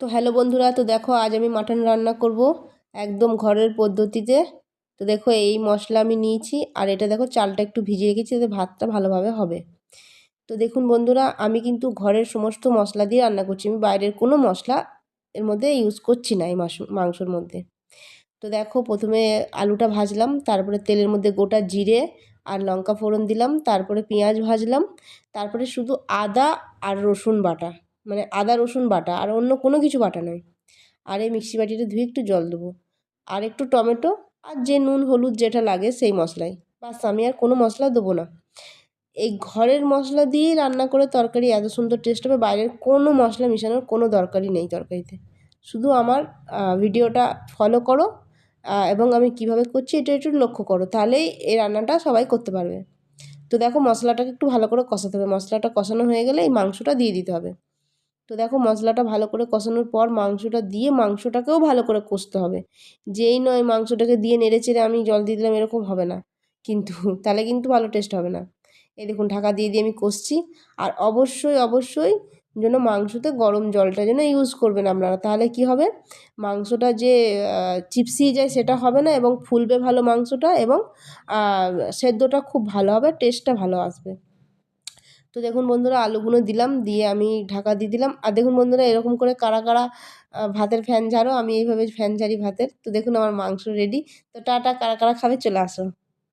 তো হ্যালো বন্ধুরা, তো দেখো আজ আমি মাটন রান্না করব একদম ঘরের পদ্ধতিতে। তো দেখো এই মশলা আমি নিয়েছি, আর এটা দেখো চালটা একটু ভিজিয়ে রেখেছি যাতে ভাতটা ভালোভাবে হবে। তো দেখুন বন্ধুরা, আমি কিন্তু ঘরের সমস্ত মশলা দিয়ে রান্না করছি, আমি বাইরের কোনো মশলা এর মধ্যে ইউজ করছি না এই মাংসর মধ্যে। তো দেখো প্রথমে আলুটা ভাজলাম, তারপরে তেলের মধ্যে গোটা জিরে আর লঙ্কা ফোড়ন দিলাম, তারপরে পেঁয়াজ ভাজলাম, তারপরে শুধু আদা আর রসুন বাটা, মানে আদা রসুন বাটা, আর অন্য কোনো কিছু বাটা নয়। আর এই মিক্সি বাটিটা ধুয়ে একটু জল দেবো, আর একটু টমেটো, আর যে নুন হলুদ যেটা লাগে সেই মশলাই, বাস, আমি আর কোনো মশলা দেবো না। এই ঘরের মশলা দিয়েই রান্না করে তরকারি এত সুন্দর টেস্ট হবে, বাইরের কোনো মশলা মেশানোর কোনো দরকারই নেই তরকারিতে। শুধু আমার ভিডিওটা ফলো করো, এবং আমি কিভাবে করছি এটা একটু লক্ষ্য করো, তাহলেই এই রান্নাটা সবাই করতে পারবে। তো দেখো মশলাটাকে একটু ভালো করে কষাতে হবে, মশলাটা কষানো হয়ে গেলে এই মাংসটা দিয়ে দিতে হবে। তো দেখো মশলাটা ভালো করে কষানোর পর মাংসটা দিয়ে মাংসটাকেও ভালো করে কষতে হবে। যেই নয় মাংসটাকে দিয়ে নেড়ে চেড়ে আমি জল দিয়ে দিলাম, এরকম হবে না কিন্তু, তাহলে কিন্তু ভালো টেস্ট হবে না। এই দেখুন ঢাকা দিয়ে দিয়ে আমি কষছি। আর অবশ্যই অবশ্যই যেন মাংসতে গরম জলটা যেন ইউজ করবেন আপনারা, তাহলে কি হবে, মাংসটা যে চিপসিয়ে যায় সেটা হবে না, এবং ফুলবে ভালো মাংসটা, এবং সেদ্ধটা খুব ভালো হবে, টেস্টটা ভালো আসবে। তো দেখুন বন্ধুরা আলুগুলো দিলাম, দিয়ে আমি ঢাকা দিয়ে দিলাম। আর দেখুন বন্ধুরা এরকম করে কারা কারা ভাতের ফ্যান ঝাড়ো, আমি এইভাবে ফ্যান ঝাড়ি ভাতের। তো দেখুন আমার মাংস রেডি। তো টাটা, কারা কারা খাবে চলে আসো।